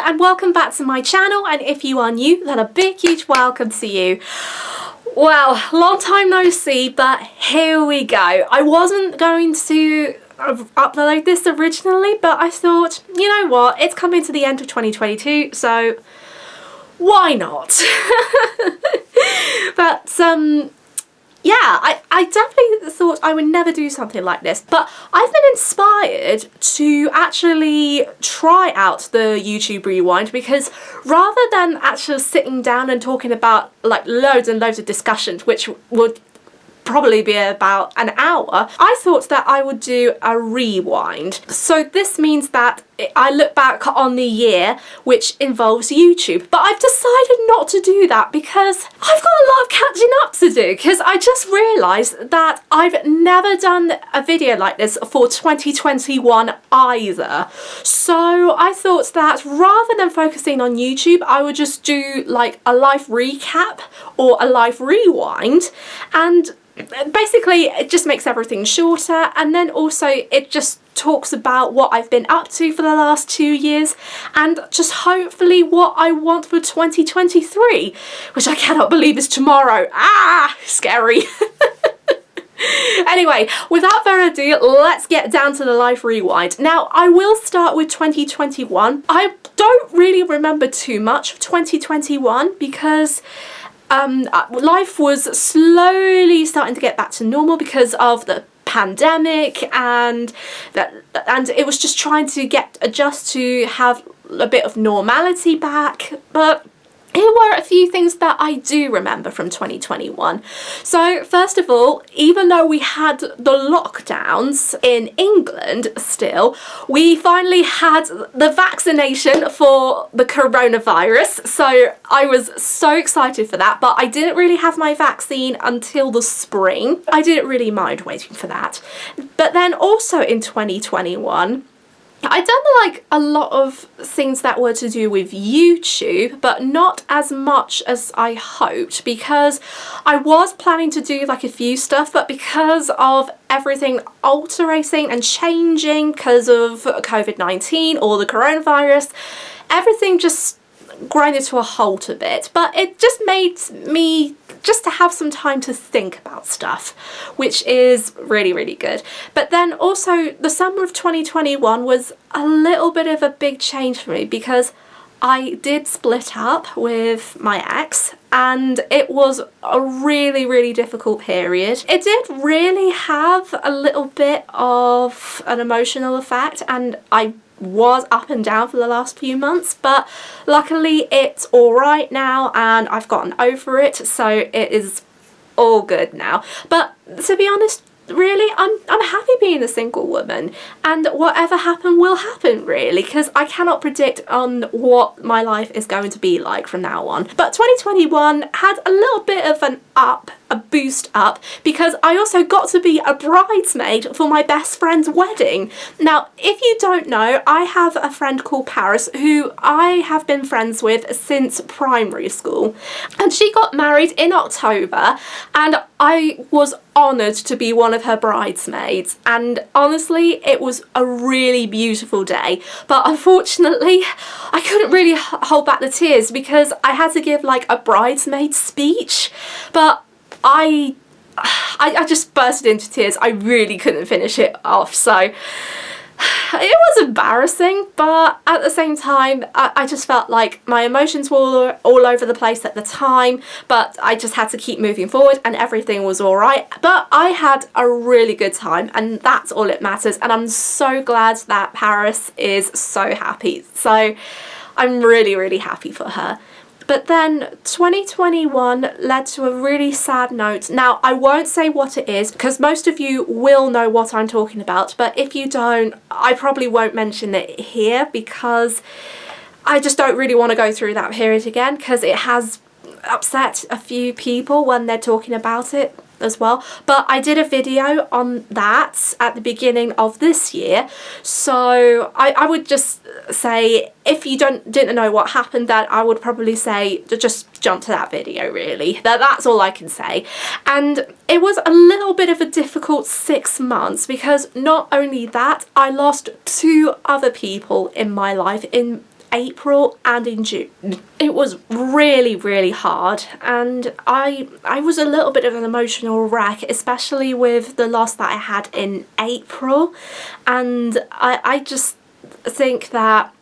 and welcome back to my channel, and if you are new then a big huge welcome to you. Well, long time no see, but here we go. I wasn't going to upload this originally, but I thought, you know what, it's coming to the end of 2022, so why not? But yeah, I definitely thought I would never do something like this, but I've been inspired to actually try out the YouTube Rewind, because rather than actually sitting down and talking about like loads and loads of discussions, which would probably be about an hour, I thought that I would do a rewind. So this means that I look back on the year which involves YouTube, but I've decided not to do that because I've got a lot of catching up to do, because I just realised that I've never done a video like this for 2021 either. So I thought that rather than focusing on YouTube, I would just do like a live recap or a live rewind, and basically it just makes everything shorter, and then also it just talks about what I've been up to for the last 2 years and just hopefully what I want for 2023, which I cannot believe is tomorrow. Ah, scary. Anyway, without further ado, let's get down to the live rewind. Now, I will start with 2021. I don't really remember too much of 2021 because life was slowly starting to get back to normal because of the pandemic, and it was just trying to adjust to have a bit of normality back. But here were a few things that I do remember from 2021. So first of all, even though we had the lockdowns in England still, we finally had the vaccination for the coronavirus. So I was so excited for that, but I didn't really have my vaccine until the spring. I didn't really mind waiting for that. But then also in 2021, I done like a lot of things that were to do with YouTube, but not as much as I hoped, because I was planning to do like a few stuff, but because of everything altering and changing because of COVID-19 or the coronavirus, everything just grinded to a halt a bit. But it just made me just to have some time to think about stuff, which is really, really good. But then also the summer of 2021 was a little bit of a big change for me, because I did split up with my ex, and it was a really, really difficult period. It did really have a little bit of an emotional effect, and I was up and down for the last few months, but luckily it's all right now and I've gotten over it, so it is all good now. But to be honest, really, I'm happy being a single woman, and whatever happened will happen, really, because I cannot predict on what my life is going to be like from now on. But 2021 had a little bit of a boost up, because I also got to be a bridesmaid for my best friend's wedding. Now, if you don't know, I have a friend called Paris who I have been friends with since primary school, and she got married in October, and I was honoured to be one of her bridesmaids, and honestly it was a really beautiful day. But unfortunately I couldn't really hold back the tears because I had to give like a bridesmaid speech, but I just bursted into tears. I really couldn't finish it off, so it was embarrassing, but at the same time I just felt like my emotions were all over the place at the time, but I just had to keep moving forward and everything was alright. But I had a really good time, and that's all that matters, and I'm so glad that Paris is so happy. So I'm really, really happy for her. But then 2021 led to a really sad note. Now, I won't say what it is because most of you will know what I'm talking about, but if you don't, I probably won't mention it here because I just don't really want to go through that period again, because it has upset a few people when they're talking about it as well. But I did a video on that at the beginning of this year, so I would just say, if you didn't know what happened, that I would probably say to just jump to that video, really. That's all I can say. And it was a little bit of a difficult 6 months, because not only that, I lost 2 other people in my life in April and in June. It was really, really hard, and I was a little bit of an emotional wreck, especially with the loss that I had in April, and I just think that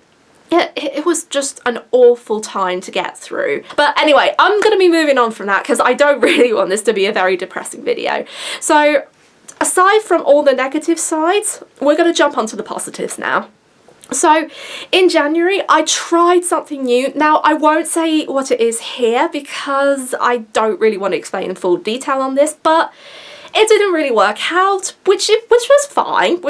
it was just an awful time to get through. But anyway, I'm going to be moving on from that because I don't really want this to be a very depressing video. So aside from all the negative sides, we're going to jump onto the positives now. So in January, I tried something new. Now, I won't say what it is here because I don't really want to explain in full detail on this, but it didn't really work out, which was fine,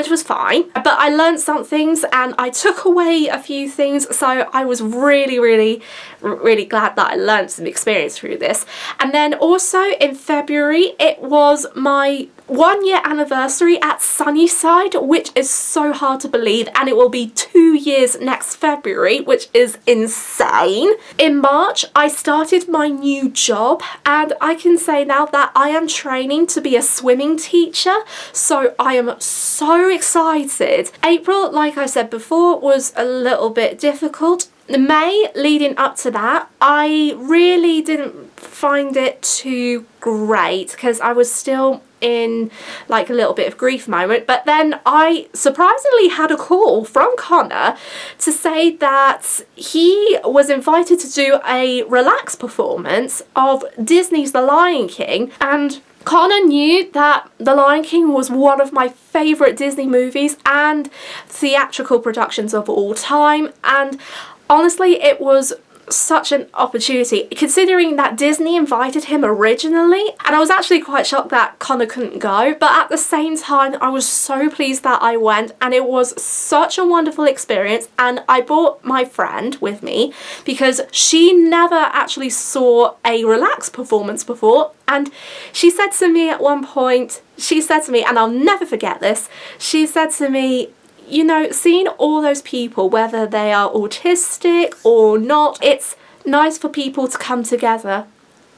but I learned some things and I took away a few things, so I was really, really, really glad that I learned some experience through this. And then also in February, it was my 1 year anniversary at Sunnyside, which is so hard to believe, and it will be 2 years next February, which is insane. In March, I started my new job, and I can say now that I am training to be a swimming teacher, so I am so excited. April, like I said before, was a little bit difficult. May, leading up to that, I really didn't find it too great because I was still in like a little bit of grief moment, but then I surprisingly had a call from Connor to say that he was invited to do a relax performance of Disney's The Lion King, and Connor knew that The Lion King was one of my favourite Disney movies and theatrical productions of all time, and honestly, it was such an opportunity considering that Disney invited him originally, and I was actually quite shocked that Connor couldn't go, but at the same time I was so pleased that I went, and it was such a wonderful experience. And I brought my friend with me because she never actually saw a relaxed performance before, and she said to me at one point, and I'll never forget this, she said to me, you know, seeing all those people, whether they are autistic or not, it's nice for people to come together,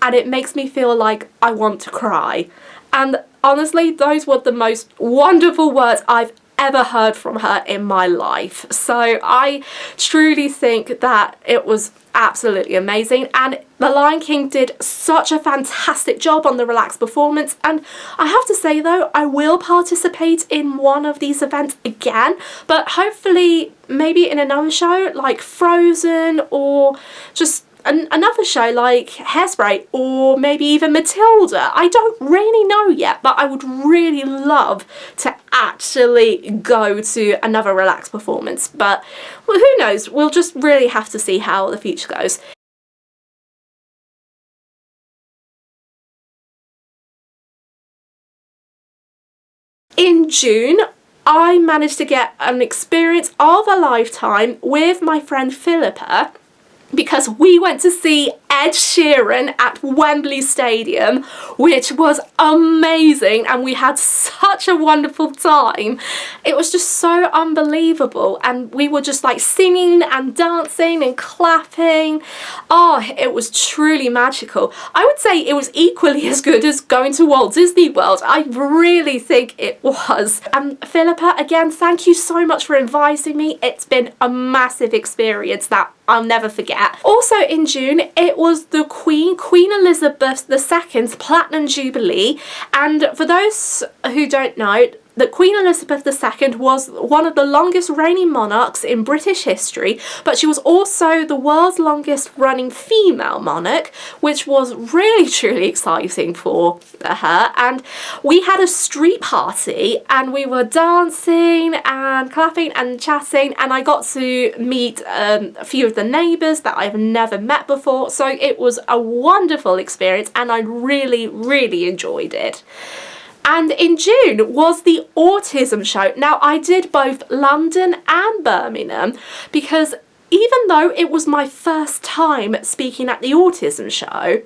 and it makes me feel like I want to cry. And honestly, those were the most wonderful words I've ever heard from her in my life. So I truly think that it was absolutely amazing, and The Lion King did such a fantastic job on the relaxed performance. And I have to say though, I will participate in one of these events again, but hopefully maybe in another show like Frozen, or just another show like Hairspray, or maybe even Matilda. I don't really know yet, but I would really love to actually go to another relaxed performance. But well, who knows, we'll just really have to see how the future goes. In June, I managed to get an experience of a lifetime with my friend Philippa, because we went to see Ed Sheeran at Wembley Stadium, which was amazing, and we had such a wonderful time. It was just so unbelievable, and we were just like singing and dancing and clapping. Oh, it was truly magical. I would say it was equally as good as going to Walt Disney World. I really think it was. And Philippa, again, thank you so much for inviting me. It's been a massive experience that I'll never forget. Also in June, it was the Queen Elizabeth II's Platinum Jubilee, and for those who don't know, that Queen Elizabeth II was one of the longest reigning monarchs in British history, but she was also the world's longest running female monarch, which was really truly exciting for her. And we had a street party, and we were dancing and clapping and chatting, and I got to meet a few of the neighbours that I've never met before, so it was a wonderful experience and I really, really enjoyed it. And in June was the autism show. Now, I did both London and Birmingham because even though it was my first time speaking at the autism show,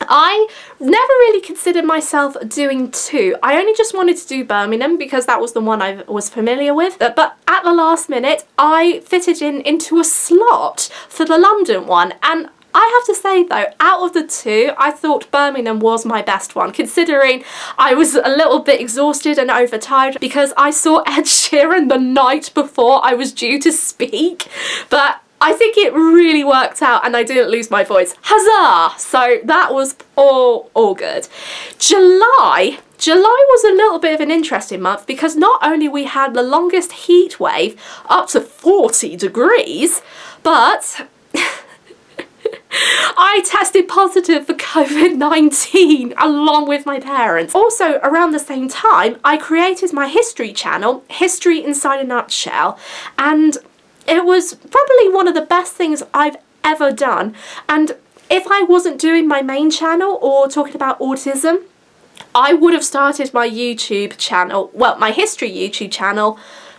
I never really considered myself doing two. I only just wanted to do Birmingham because that was the one I was familiar with. But at the last minute, I fitted into a slot for the London one. And I have to say though, out of the two, I thought Birmingham was my best one, considering I was a little bit exhausted and overtired because I saw Ed Sheeran the night before I was due to speak. But I think it really worked out and I didn't lose my voice. Huzzah! So that was all good. July was a little bit of an interesting month because not only we had the longest heat wave up to 40 degrees, but I tested positive for COVID-19 along with my parents. Also, around the same time, I created my history channel, History Inside a Nutshell, and it was probably one of the best things I've ever done. And if I wasn't doing my main channel or talking about autism, I would have started my YouTube channel, well, my history YouTube channel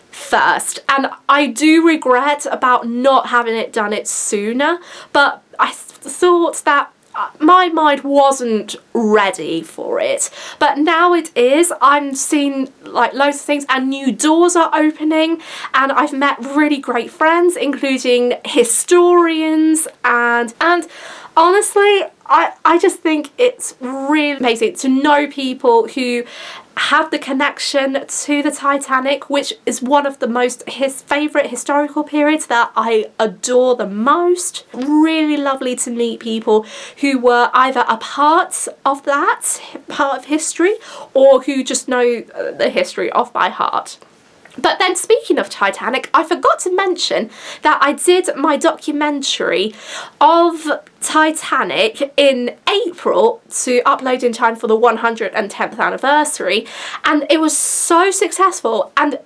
first. And I do regret about not having done it sooner, but I thought that my mind wasn't ready for it, but now it is. I'm seeing like loads of things and new doors are opening, and I've met really great friends, including historians, and honestly, I just think it's really amazing to know people who have the connection to the Titanic, which is one of the most favourite historical periods that I adore the most. Really lovely to meet people who were either a part of that, part of history, or who just know the history off by heart. But then speaking of Titanic, I forgot to mention that I did my documentary of Titanic in April to upload in time for the 110th anniversary, and it was so successful. And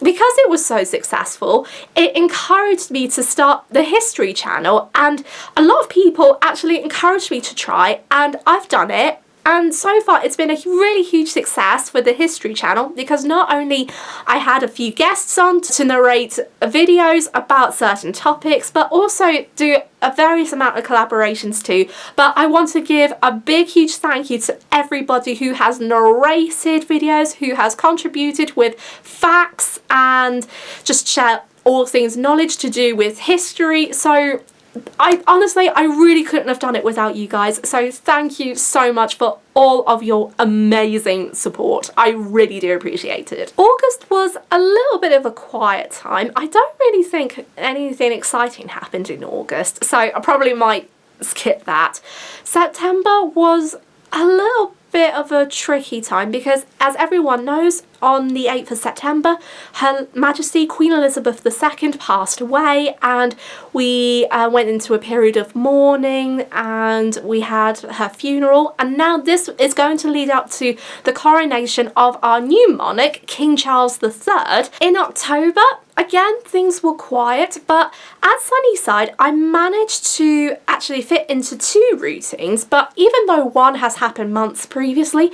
because it was so successful, it encouraged me to start the History channel, and a lot of people actually encouraged me to try, and I've done it. And so far it's been a really huge success for the History channel, because not only I had a few guests on to narrate videos about certain topics, but also do a various amount of collaborations too. But I want to give a big huge thank you to everybody who has narrated videos, who has contributed with facts and just share all things knowledge to do with history. So honestly, I really couldn't have done it without you guys, so thank you so much for all of your amazing support. I really do appreciate it. August was a little bit of a quiet time. I don't really think anything exciting happened in August, so I probably might skip that. September was a little bit of a tricky time because, as everyone knows, on the 8th of September, Her Majesty Queen Elizabeth II passed away, and we went into a period of mourning, and we had her funeral, and now this is going to lead up to the coronation of our new monarch, King Charles III, in October. Again, things were quiet, but at Sunnyside, I managed to actually fit into 2 routines, but even though one has happened months previously,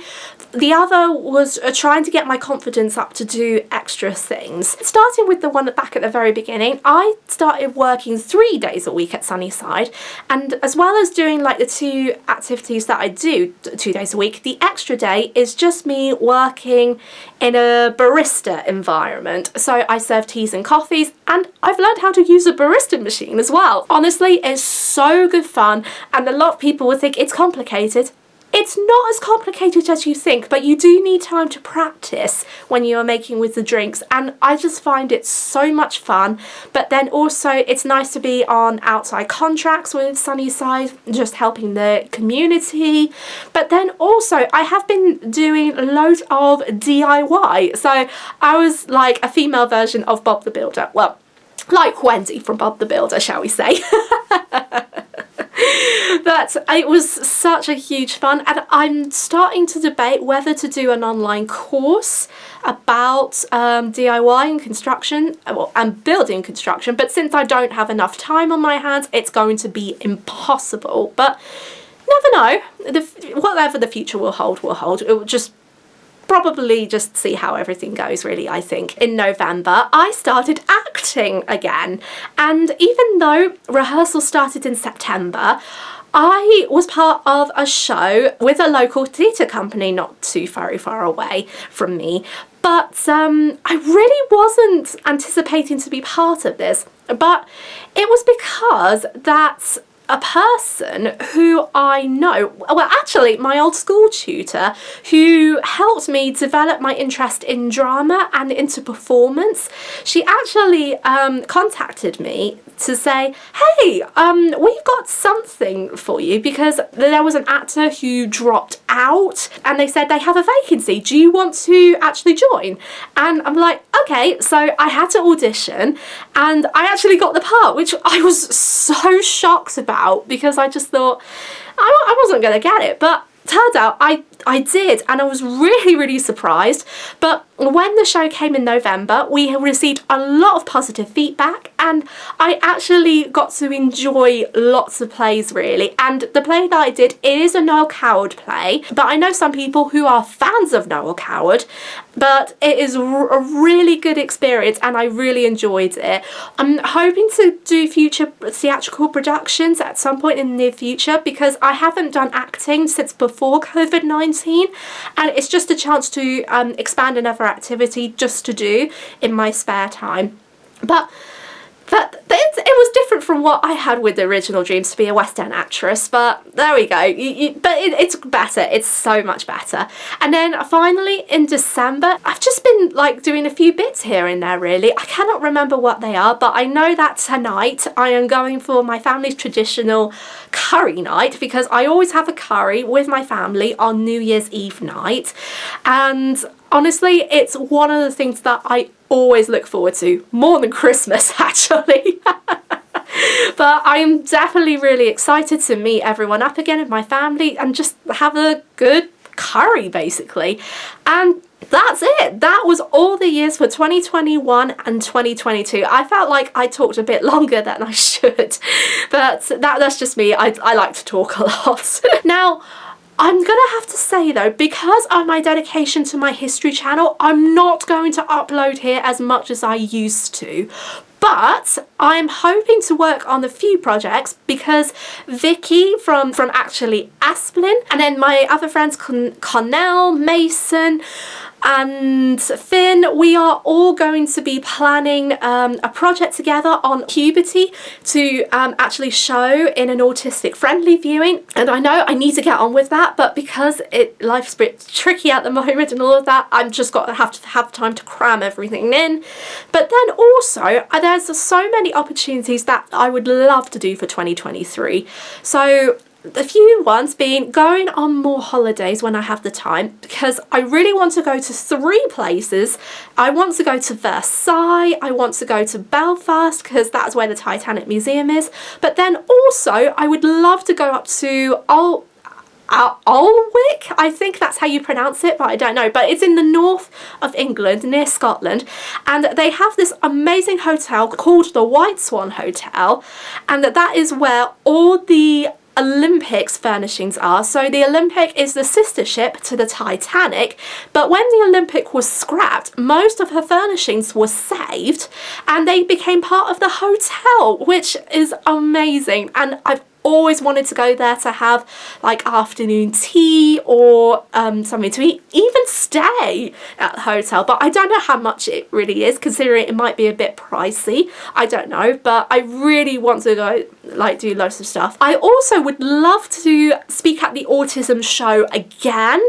the other was trying to get my confidence up to do extra things. Starting with the one back at the very beginning, I started working 3 days a week at Sunnyside, and as well as doing like the 2 activities that I do 2 days a week, the extra day is just me working in a barista environment. So I serve teas and coffees, and I've learned how to use a barista machine as well. Honestly, it's so good fun, and a lot of people would think it's complicated. It's not as complicated as you think, but you do need time to practice when you are making with the drinks, and I just find it so much fun. But then also it's nice to be on outside contracts with Sunnyside, just helping the community. But then also I have been doing loads of DIY, so I was like a female version of Bob the Builder. Well, like Wendy from Bob the Builder, shall we say. But it was such a huge fun, and I'm starting to debate whether to do an online course about DIY and construction, well, and building construction, but since I don't have enough time on my hands, it's going to be impossible. But never know, whatever the future will hold will hold. It will just probably just see how everything goes, really. I think in November I started acting again, and even though rehearsal started in September, I was part of a show with a local theatre company not too very far away from me, but I really wasn't anticipating to be part of this, but it was because that a person who I know, well actually my old school tutor who helped me develop my interest in drama and into performance. She actually contacted me to say, hey, we've got something for you, because there was an actor who dropped out and they said they have a vacancy. Do you want to actually join? And I'm like, okay. So I had to audition and I actually got the part, which I was so shocked about because I just thought I wasn't going to get it. But turned out I did, and I was really, really surprised. But when the show came in November, we received a lot of positive feedback, and I actually got to enjoy lots of plays, really. And the play that I did is a Noel Coward play, but I know some people who are fans of Noel Coward, but it is a really good experience and I really enjoyed it. I'm hoping to do future theatrical productions at some point in the near future, because I haven't done acting since before COVID-19, and it's just a chance to expand another activity just to do in my spare time. But it was different from what I had with the original dreams to be a West End actress, but there we go. But it's better. It's so much better. And then finally in December, I've just been like doing a few bits here and there, really. I cannot remember what they are, but I know that tonight I am going for my family's traditional curry night, because I always have a curry with my family on New Year's Eve night. And honestly, it's one of the things that I always look forward to, more than Christmas actually. But I'm definitely really excited to meet everyone up again in my family and just have a good curry, basically. And that's it. That was all the years for 2021 and 2022. I felt like I talked a bit longer than I should, but that's just me. I like to talk a lot. Now, I'm gonna have to say though, because of my dedication to my history channel, I'm not going to upload here as much as I used to. But I'm hoping to work on a few projects, because Vicky from actually Asplin, and then my other friends Connell, Mason and Finn, we are all going to be planning a project together on puberty to actually show in an autistic friendly viewing. And I know I need to get on with that, but because life's a bit tricky at the moment and all of that, I'm just got to have time to cram everything in. But then also there's so many opportunities that I would love to do for 2023. So a few ones being going on more holidays when I have the time, because I really want to go to 3 places. I want to go to Versailles, I want to go to Belfast, because that's where the Titanic Museum is, but then also I would love to go up to Alnwick, I think that's how you pronounce it, but I don't know. But it's in the north of England, near Scotland, and they have this amazing hotel called the White Swan Hotel, and that is where all the Olympics furnishings are. So the Olympic is the sister ship to the Titanic, but when the Olympic was scrapped, most of her furnishings were saved and they became part of the hotel, which is amazing. And I've always wanted to go there to have like afternoon tea or something to eat, even stay at the hotel, but I don't know how much it really is, considering it might be a bit pricey. I don't know, but I really want to go like do loads of stuff. I also would love to speak at the autism show again,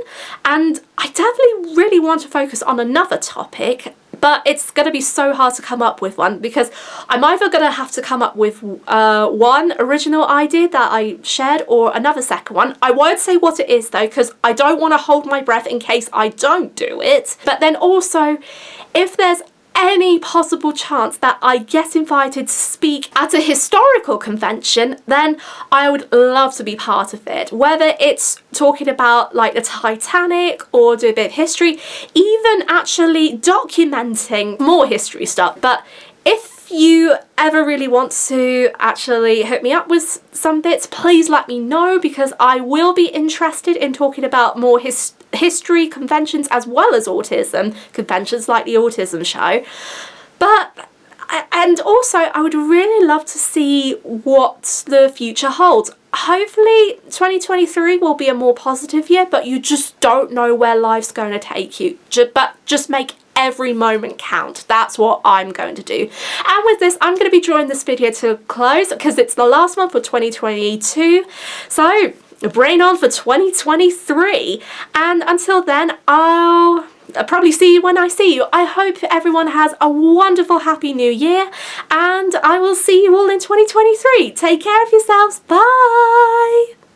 and I definitely really want to focus on another topic, but it's going to be so hard to come up with one, because I'm either going to have to come up with one original idea that I shared or another second one. I won't say what it is though, because I don't want to hold my breath in case I don't do it. But then also, if there's any possible chance that I get invited to speak at a historical convention, then I would love to be part of it. Whether it's talking about like the Titanic or do a bit of history, even actually documenting more history stuff. But if you ever really want to actually hook me up with some bits, please let me know, because I will be interested in talking about more history conventions as well as autism conventions like the autism show. And also I would really love to see what the future holds. Hopefully 2023 will be a more positive year, but you just don't know where life's going to take you. But just make every moment count. That's what I'm going to do. And with this, I'm going to be drawing this video to a close because it's the last one for 2022. So brain on for 2023. And until then, I'll probably see you when I see you. I hope everyone has a wonderful, happy new year, and I will see you all in 2023. Take care of yourselves. Bye.